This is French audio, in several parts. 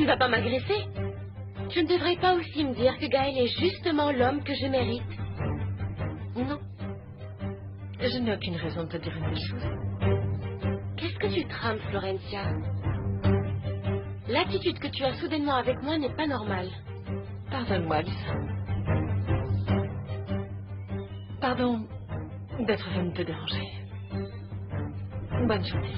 Tu ne vas pas m'agresser? Tu ne devrais pas aussi me dire que Gaël est justement l'homme que je mérite. Non. Je n'ai aucune raison de te dire une telle chose. Qu'est-ce que tu trames, Florencia? L'attitude que tu as soudainement avec moi n'est pas normale. Pardonne-moi, Lisa. Pardon d'être venue te déranger. Bonne journée.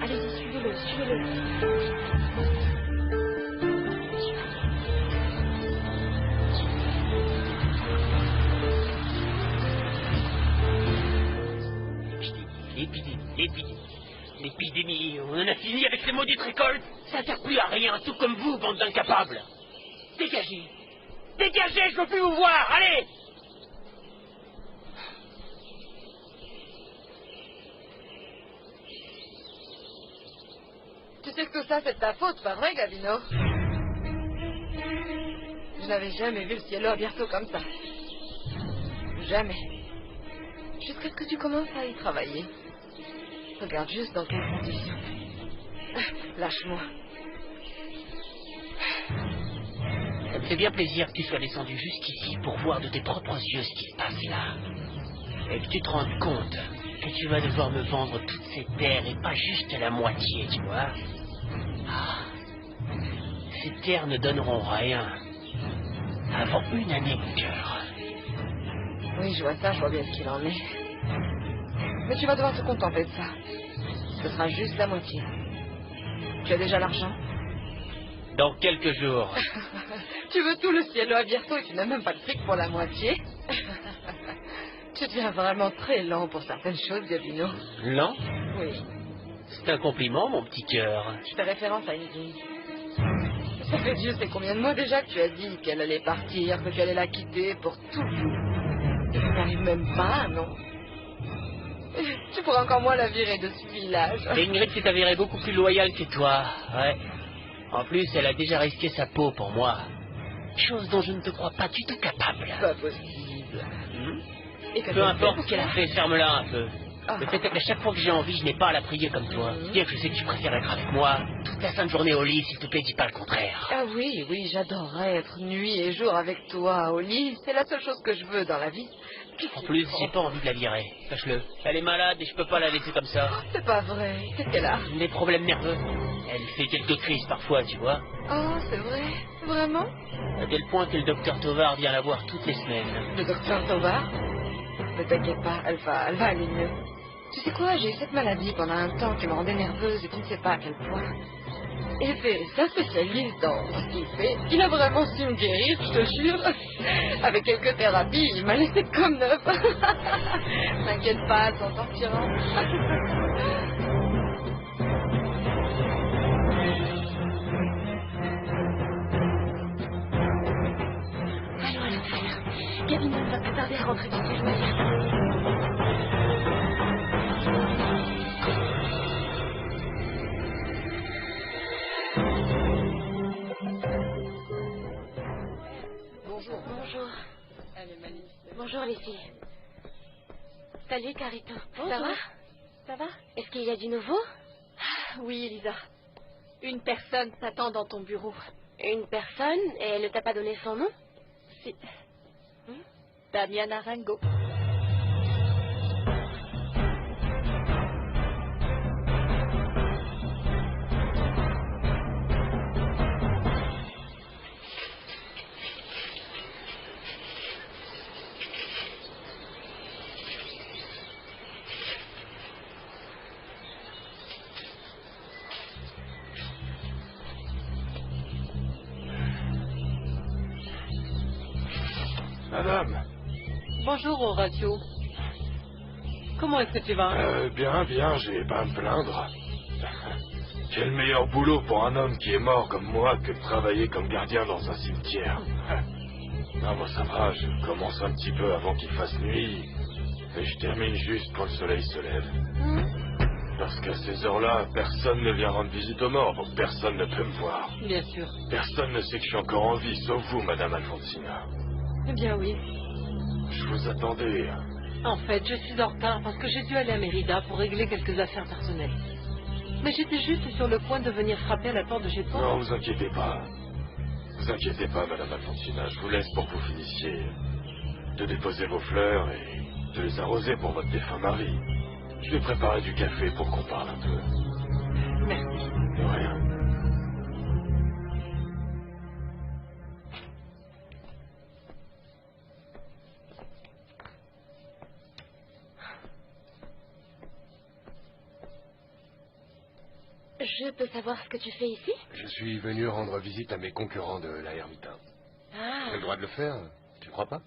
Allez-y, suivez-le, suivez-le. L'épidémie, on en a fini avec ces maudites récoltes. Ça sert plus à rien, tout comme vous, bande d'incapables. Dégagez. Dégagez, je veux plus vous voir, allez. Tu sais que tout ça, c'est de ta faute, pas vrai, Gavino? Je n'avais jamais vu le cielo bientôt comme ça. Jamais. Jusqu'à ce que tu commences à y travailler. Regarde juste dans quelles conditions. Lâche-moi. Ça me fait bien plaisir que tu sois descendu jusqu'ici pour voir de tes propres yeux ce qui se passe là. Et que tu te rendes compte que tu vas devoir me vendre toutes ces terres et pas juste la moitié, tu vois. Ah, ces terres ne donneront rien avant une année, mon cœur. Oui, je vois ça, je vois bien ce qu'il en est. Mais tu vas devoir te contenter de ça. Ce sera juste la moitié. Tu as déjà l'argent? Dans quelques jours. Tu veux tout le cielo à bientôt et tu n'as même pas le fric pour la moitié? Tu deviens vraiment très lent pour certaines choses, Gavino. Lent? Oui. C'est un compliment, mon petit cœur. Je fais référence à Ingrid. Ça fait Dieu sait combien de mois déjà que tu as dit qu'elle allait partir, que tu allais la quitter pour toujours. Et tu n'arrives même pas, non? Tu pourras encore moins la virer de ce village. Ingrid s'est avérée beaucoup plus loyale que toi, ouais. En plus, elle a déjà risqué sa peau pour moi. Chose dont je ne te crois pas du tout capable. Pas possible. Et Peu importe ce qu'elle a fait, ferme-la un peu. Ah. Le fait est qu'à chaque fois que j'ai envie, je n'ai pas à la prier comme toi. Bien que je sais que tu préfères être avec moi, toute la sainte journée au lit, s'il te plaît, dis pas le contraire. Ah oui, oui, j'adorerais être nuit et jour avec toi au lit. C'est la seule chose que je veux dans la vie. En plus, j'ai pas envie de la virer. Sache-le. Elle est malade et je peux pas la laisser comme ça. C'est pas vrai. Qu'est-ce qu'elle a? Des problèmes nerveux. Elle fait quelques crises parfois, tu vois. Oh, c'est vrai? Vraiment? À tel point que le docteur Tovar vient la voir toutes les semaines. Le docteur Tovar? Ne t'inquiète pas, elle va aller mieux. Tu sais quoi, j'ai eu cette maladie pendant un temps qui me rendait nerveuse et tu ne sais pas à quel point. Et c'est un spécialiste dans ce qu'il fait. Il a vraiment su me guérir, je te jure. Avec quelques thérapies, il m'a laissé comme neuf. T'inquiète pas, elle s'en sortira. Allons, Gavino ne va pas tarder à rentrer dans ses loisirs. Bonjour. Elle est magnifique. Bonjour les filles. Salut Carito. Bonjour. Ça va? Ça va? Est-ce qu'il y a du nouveau? Oui, Elisa. Une personne t'attend dans ton bureau. Une personne et elle ne t'a pas donné son nom? Si. Damiana Rango. Madame. Bonjour, Horatio. Comment est-ce que tu vas? Bien, j'ai pas à me plaindre. Quel meilleur boulot pour un homme qui est mort comme moi que de travailler comme gardien dans un cimetière. Non, moi ça va, je commence un petit peu avant qu'il fasse nuit, et je termine juste quand le soleil se lève. Parce qu'à ces heures-là, personne ne vient rendre visite aux morts, donc personne ne peut me voir. Bien sûr. Personne ne sait que je suis encore en vie, sauf vous, Madame Alfonsina. Eh bien oui. Je vous attendais. En fait, je suis en retard parce que j'ai dû aller à Mérida pour régler quelques affaires personnelles. Mais j'étais juste sur le point de venir frapper à la porte de chez toi. Non, vous inquiétez pas. Vous inquiétez pas, Madame Alfonsina. Je vous laisse pour que vous finissiez de déposer vos fleurs et de les arroser pour votre défunt mari. Je vais préparer du café pour qu'on parle un peu. Merci. De rien. Je peux savoir ce que tu fais ici? Je suis venu rendre visite à mes concurrents de la Hermitain. Ah, J'ai le droit de le faire, tu crois pas?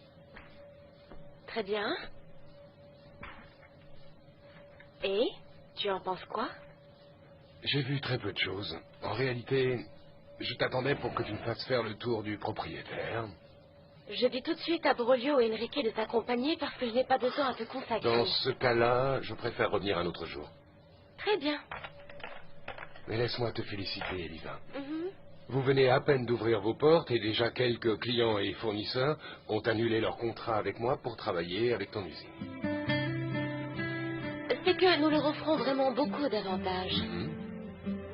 très bien. Et tu en penses quoi? J'ai vu très peu de choses. En réalité, je t'attendais pour que tu me fasses faire le tour du propriétaire. Je dis tout de suite à Broglio et Enrique de t'accompagner parce que je n'ai pas de temps à te consacrer. Dans ce cas-là, je préfère revenir un autre jour. Très bien. Mais laisse-moi te féliciter, Elisa. Mhm. Vous venez à peine d'ouvrir vos portes et déjà quelques clients et fournisseurs ont annulé leur contrat avec moi pour travailler avec ton usine. C'est que nous leur offrons vraiment beaucoup d'avantages. Mhm.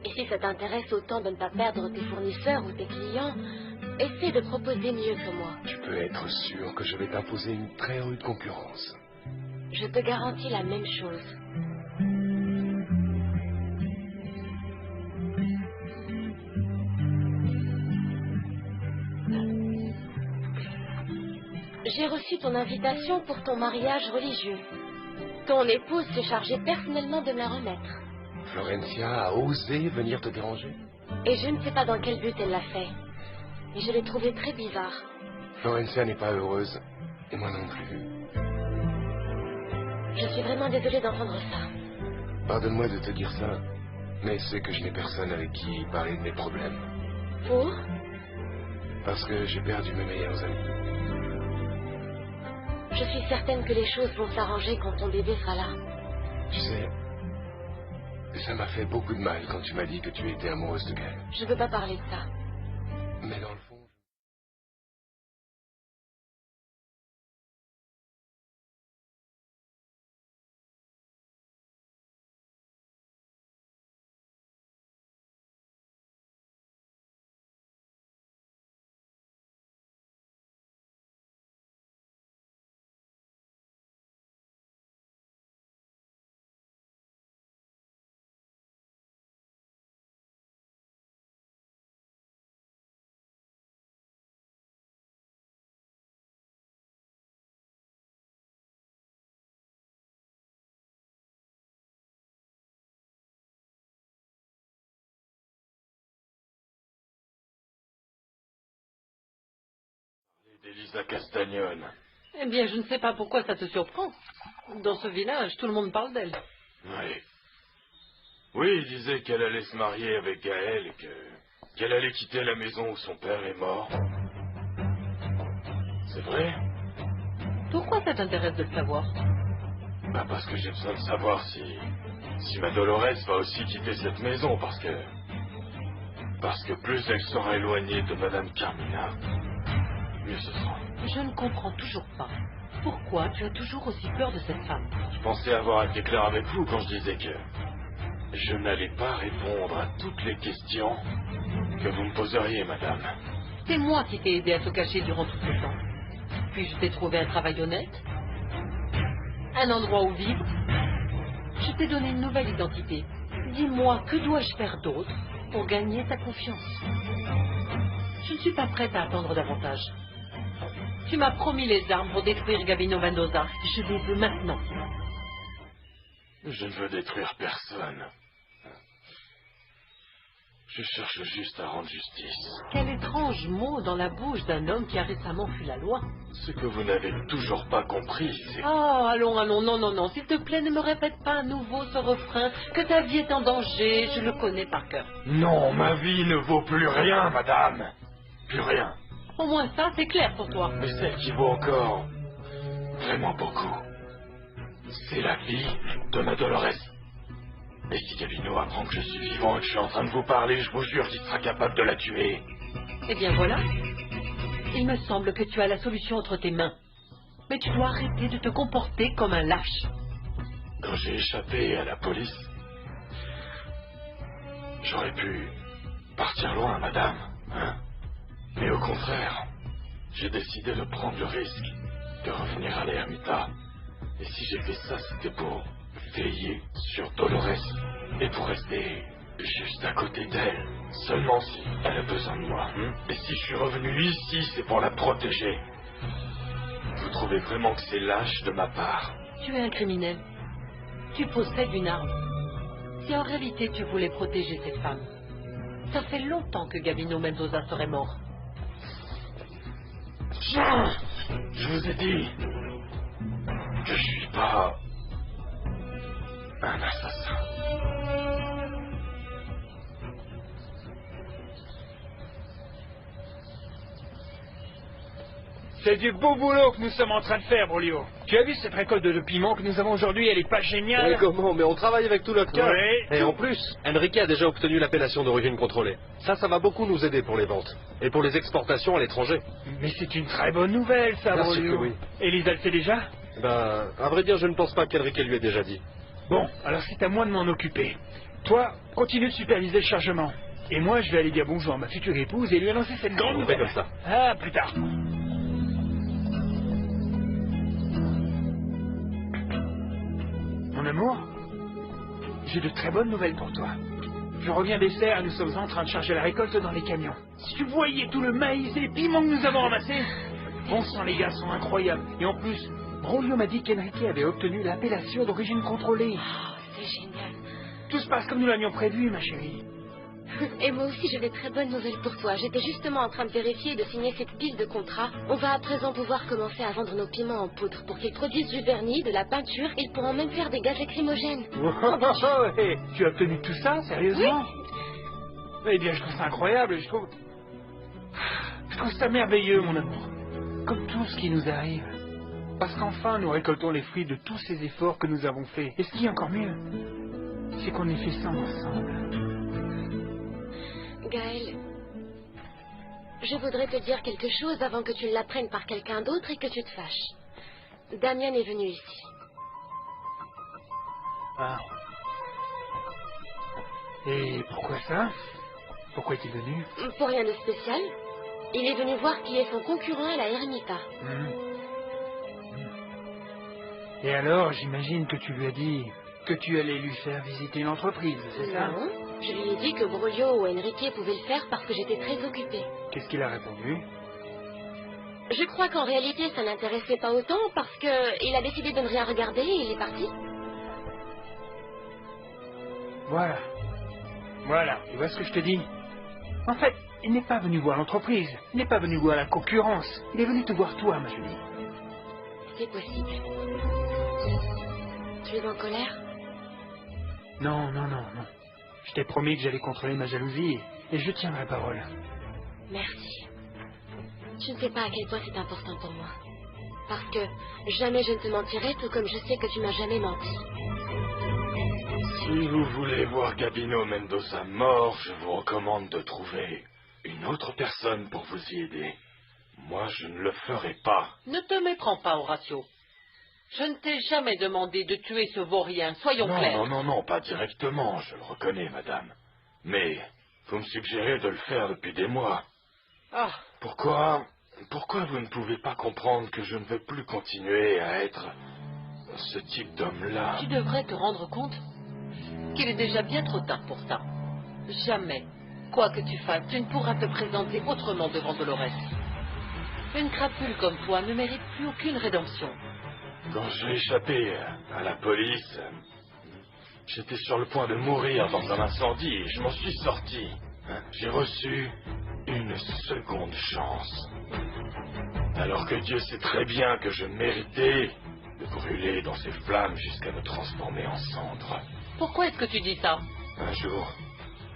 Et si ça t'intéresse autant de ne pas perdre tes fournisseurs ou tes clients, essaie de proposer mieux que moi. Tu peux être sûr que je vais t'imposer une très rude concurrence. Je te garantis la même chose. J'ai reçu ton invitation pour ton mariage religieux. Ton épouse s'est chargée personnellement de me la remettre. Florencia a osé venir te déranger. Et je ne sais pas dans quel but elle l'a fait. Mais je l'ai trouvée très bizarre. Florencia n'est pas heureuse, et moi non plus. Je suis vraiment désolée d'entendre ça. Pardonne-moi de te dire ça, mais c'est que je n'ai personne avec qui parler de mes problèmes. Pour? Parce que j'ai perdu mes meilleurs amis. Je suis certaine que les choses vont s'arranger quand ton bébé sera là. Tu sais, ça m'a fait beaucoup de mal quand tu m'as dit que tu étais amoureuse de Gaël. Je ne veux pas parler de ça. Mais dans le fond... D'Elisa Castagnone. Eh bien, je ne sais pas pourquoi ça te surprend. Dans ce village, tout le monde parle d'elle. Oui. Oui, il disait qu'elle allait se marier avec Gaël et qu'elle allait quitter la maison où son père est mort. C'est vrai? Pourquoi ça t'intéresse de le savoir? Bah parce que j'ai besoin de savoir si ma Dolores va aussi quitter cette maison, parce que plus elle sera éloignée de Madame Carmina, mieux ce sera. Je ne comprends toujours pas. Pourquoi tu as toujours aussi peur de cette femme? Je pensais avoir été clair avec vous quand je disais que je n'allais pas répondre à toutes les questions que vous me poseriez, madame. C'est moi qui t'ai aidé à te cacher durant tout ce temps. Puis je t'ai trouvé un travail honnête, un endroit où vivre. Je t'ai donné une nouvelle identité. Dis-moi, que dois-je faire d'autre pour gagner ta confiance? Je ne suis pas prête à attendre davantage. Tu m'as promis les armes pour détruire Gabino Mendoza. Je les veux maintenant. Je ne veux détruire personne. Je cherche juste à rendre justice. Quel étrange mot dans la bouche d'un homme qui a récemment fui la loi. Ce que vous n'avez toujours pas compris, c'est... Oh, allons, non, s'il te plaît, ne me répète pas à nouveau ce refrain, que ta vie est en danger, je le connais par cœur. Non, ma vie ne vaut plus rien, madame. Plus rien. Au moins ça, c'est clair pour toi. Mais celle qui vaut encore vraiment beaucoup, c'est la vie de ma Dolores. Et si Gabino apprend que je suis vivant et que je suis en train de vous parler, je vous jure qu'il sera capable de la tuer. Eh bien voilà. Il me semble que tu as la solution entre tes mains. Mais tu dois arrêter de te comporter comme un lâche. Quand j'ai échappé à la police, j'aurais pu partir loin, madame, hein? Mais au contraire, j'ai décidé de prendre le risque de revenir à l'ermita. Et si j'ai fait ça, c'était pour veiller sur Dolores et pour rester juste à côté d'elle, seulement si elle a besoin de moi. Et si je suis revenu ici, c'est pour la protéger. Vous trouvez vraiment que c'est lâche de ma part? Tu es un criminel. Tu possèdes une arme. Si en réalité tu voulais protéger cette femme, ça fait longtemps que Gabino Mendoza serait mort. Je vous ai dit que je suis pas un assassin. C'est du beau boulot que nous sommes en train de faire, Brolio. Tu as vu cette récolte de piment que nous avons aujourd'hui? Elle est pas géniale? Mais comment? Mais on travaille avec tout notre cœur. Oui. Et en plus, Enrique a déjà obtenu l'appellation d'origine contrôlée. Ça va beaucoup nous aider pour les ventes. Et pour les exportations à l'étranger. Mais c'est une très bonne nouvelle, ça, Bien sûr Brolio. que oui. Elisa le sait déjà? Ben, à vrai dire, je ne pense pas qu'Enrique lui ait déjà dit. Bon, alors c'est à moi de m'en occuper. Toi, continue de superviser le chargement. Et moi, je vais aller dire bonjour à ma future épouse et lui annoncer cette grande On fait nouvelle. comme ça. Ah, plus tard. Mon amour, j'ai de très bonnes nouvelles pour toi. Je reviens des serres et nous sommes en train de charger la récolte dans les camions. Si tu voyais tout le maïs et les piments que nous avons ramassés, bon sang, les gars sont incroyables. Et en plus, Brolio m'a dit qu'Enrique avait obtenu l'appellation d'origine contrôlée. Oh, c'est génial. Tout se passe comme nous l'avions prévu, ma chérie. Et moi aussi, j'ai des très bonnes nouvelles pour toi. J'étais justement en train de vérifier et de signer cette pile de contrat. On va à présent pouvoir commencer à vendre nos piments en poudre pour qu'ils produisent du vernis, de la peinture. Ils pourront même faire des gaz lacrymogènes. Ouais, tu as obtenu tout ça, sérieusement? Eh bien, je trouve ça incroyable. Je trouve ça merveilleux, mon amour. Comme tout ce qui nous arrive. Parce qu'enfin, nous récoltons les fruits de tous ces efforts que nous avons faits. Et ce qui est encore mieux, c'est qu'on ait fait ça ensemble. Gaël, je voudrais te dire quelque chose avant que tu l'apprennes par quelqu'un d'autre et que tu te fâches. Damien est venu ici. Ah. Et pourquoi ça? Pourquoi est-il venu? Pour rien de spécial. Il est venu voir qui est son concurrent à la Ermita. Et alors, j'imagine que tu lui as dit que tu allais lui faire visiter une entreprise, c'est ça? Non, je lui ai dit que Brolio ou Enrique pouvaient le faire parce que j'étais très occupée. Qu'est-ce qu'il a répondu? Je crois qu'en réalité, ça n'intéressait pas autant parce que il a décidé de ne rien regarder et il est parti. Voilà. Voilà, tu vois ce que je te dis? En fait, il n'est pas venu voir l'entreprise, il n'est pas venu voir la concurrence, il est venu te voir toi, ma Julie. C'est possible. Tu es en colère? Non, non, non, non. Je t'ai promis que j'allais contrôler ma jalousie et je tiendrai parole. Merci. Tu ne sais pas à quel point c'est important pour moi. Parce que jamais je ne te mentirai, tout comme je sais que tu m'as jamais menti. Si vous voulez voir Gabino Mendoza mort, je vous recommande de trouver une autre personne pour vous y aider. Moi, je ne le ferai pas. Ne te méprends pas, Horatio. Je ne t'ai jamais demandé de tuer ce vaurien, soyons clairs. Non, pas directement, je le reconnais, madame. Mais vous me suggérez de le faire depuis des mois. Ah, Pourquoi vous ne pouvez pas comprendre que je ne veux plus continuer à être ce type d'homme-là? tu devrais te rendre compte qu'il est déjà bien trop tard pour ça. Jamais, quoi que tu fasses, tu ne pourras te présenter autrement devant Dolores. Une crapule comme toi ne mérite plus aucune rédemption. Quand j'ai échappé à la police, j'étais sur le point de mourir dans un incendie et je m'en suis sorti. J'ai reçu une seconde chance. Alors que Dieu sait très bien que je méritais de brûler dans ces flammes jusqu'à me transformer en cendre. Pourquoi est-ce que tu dis ça? Un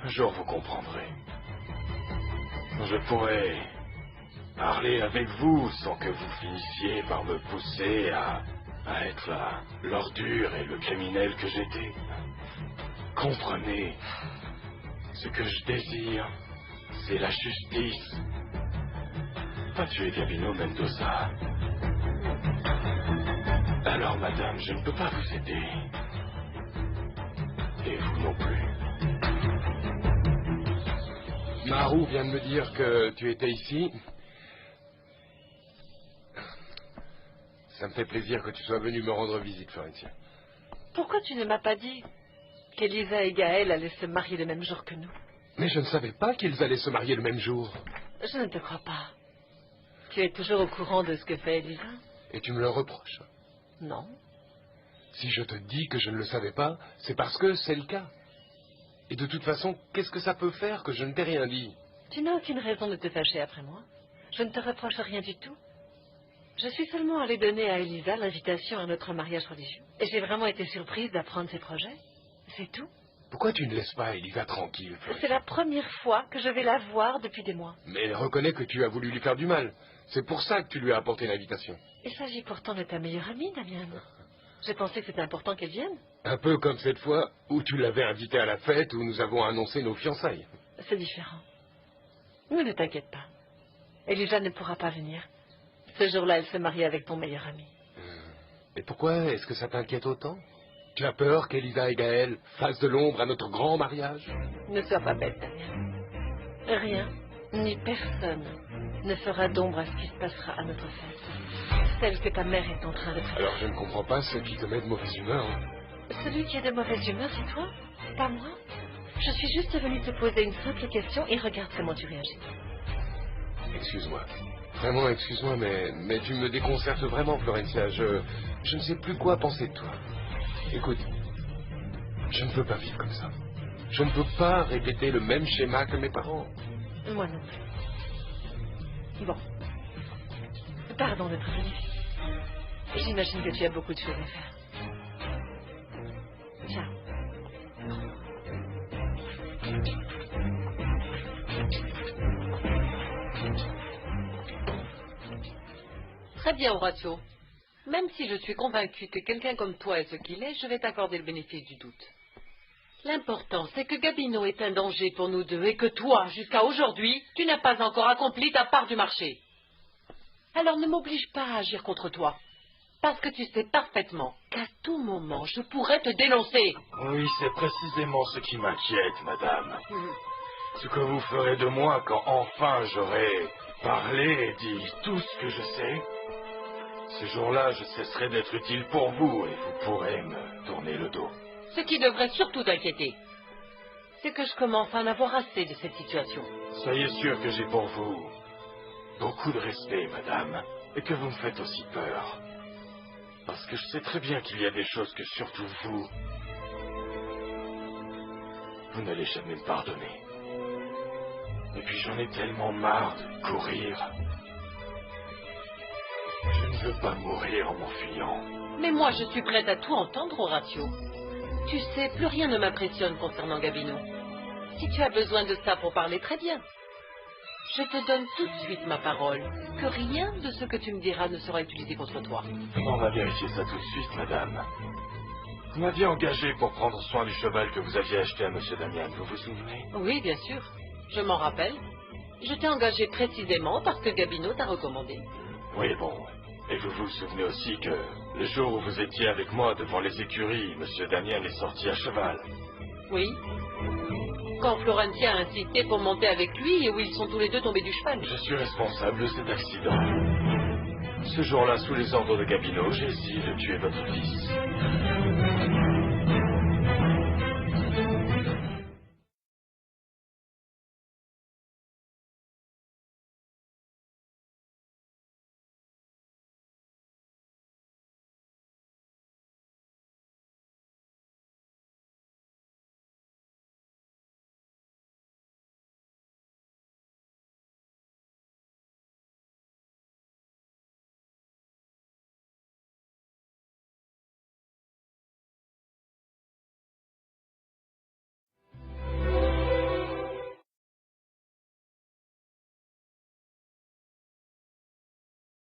jour vous comprendrez. Je pourrais parler avec vous sans que vous finissiez par me pousser à être l'ordure et le criminel que j'étais. Comprenez. Ce que je désire, c'est la justice. Pas tuer Gabino Mendoza. Alors, madame, je ne peux pas vous aider. Et vous non plus. Maru vient de me dire que tu étais ici. Ça me fait plaisir que tu sois venu me rendre visite, Florentia. Pourquoi tu ne m'as pas dit qu'Elisa et Gaël allaient se marier le même jour que nous? Mais je ne savais pas qu'ils allaient se marier le même jour. Je ne te crois pas. Tu es toujours au courant de ce que fait Elisa? Et tu me le reproches? Non. Si je te dis que je ne le savais pas, c'est parce que c'est le cas. Et de toute façon, qu'est-ce que ça peut faire que je ne t'ai rien dit? Tu n'as aucune raison de te fâcher après moi. Je ne te reproche rien du tout. Je suis seulement allée donner à Elisa l'invitation à notre mariage religieux. Et j'ai vraiment été surprise d'apprendre ses projets. C'est tout. Pourquoi tu ne laisses pas Elisa tranquille, Florentia? C'est la première fois que je vais la voir depuis des mois. Mais elle reconnaît que tu as voulu lui faire du mal. C'est pour ça que tu lui as apporté l'invitation. Il s'agit pourtant de ta meilleure amie, Damien. J'ai pensé que c'était important qu'elle vienne. Un peu comme cette fois où tu l'avais invitée à la fête où nous avons annoncé nos fiançailles. C'est différent. Mais ne t'inquiète pas. Elisa ne pourra pas venir. Ce jour-là, elle se marie avec ton meilleur ami. Et pourquoi est-ce que ça t'inquiète autant? Tu as peur qu'Elisa et Gaël fassent de l'ombre à notre grand mariage? Ne sois pas bête, Damien. Rien, ni personne, ne fera d'ombre à ce qui se passera à notre fête. Celle que ta mère est en train de préparer. Alors je ne comprends pas ce qui te met de mauvaise humeur. Celui qui est de mauvaise humeur, c'est toi, pas moi. Je suis juste venue te poser une simple question et regarde comment tu réagis. Excuse-moi. Vraiment, excuse-moi, mais tu me déconcertes vraiment, Florentia. Je ne sais plus quoi penser de toi. Écoute, je ne peux pas vivre comme ça. Je ne peux pas répéter le même schéma que mes parents. Moi non plus. Bon. Pardon d'être venu. J'imagine que tu as beaucoup de choses à faire. Ciao. Très bien, Horatio. Même si je suis convaincue que quelqu'un comme toi est ce qu'il est, je vais t'accorder le bénéfice du doute. L'important, c'est que Gabino est un danger pour nous deux et que toi, jusqu'à aujourd'hui, tu n'as pas encore accompli ta part du marché. Alors ne m'oblige pas à agir contre toi, parce que tu sais parfaitement qu'à tout moment, je pourrais te dénoncer. Oui, c'est précisément ce qui m'inquiète, madame. Ce que vous ferez de moi quand enfin j'aurai parlé et dit tout ce que je sais. Ce jour-là, je cesserai d'être utile pour vous et vous pourrez me tourner le dos. Ce qui devrait surtout t'inquiéter, c'est que je commence à en avoir assez de cette situation. Soyez sûr que j'ai pour vous beaucoup de respect, madame, et que vous me faites aussi peur. Parce que je sais très bien qu'il y a des choses que surtout vous n'allez jamais me pardonner. Et puis j'en ai tellement marre de courir. Je ne veux pas mourir en m'enfuyant. Mais moi, je suis prête à tout entendre, Horatio. Tu sais, plus rien ne m'impressionne concernant Gabino. Si tu as besoin de ça pour parler, très bien. Je te donne tout de suite ma parole, que rien de ce que tu me diras ne sera utilisé contre toi. On va vérifier ça tout de suite, madame. Vous m'aviez engagé pour prendre soin du cheval que vous aviez acheté à monsieur Damian, vous vous souvenez? Oui, bien sûr. Je m'en rappelle. Je t'ai engagé précisément parce que Gabino t'a recommandé. Oui, bon. Et vous vous souvenez aussi que le jour où vous étiez avec moi devant les écuries, monsieur Damian est sorti à cheval. Oui. Quand Florentia a insisté pour monter avec lui et où ils sont tous les deux tombés du cheval. Je suis responsable de cet accident. Ce jour-là, sous les ordres de Gabino, j'ai essayé de tuer votre fils.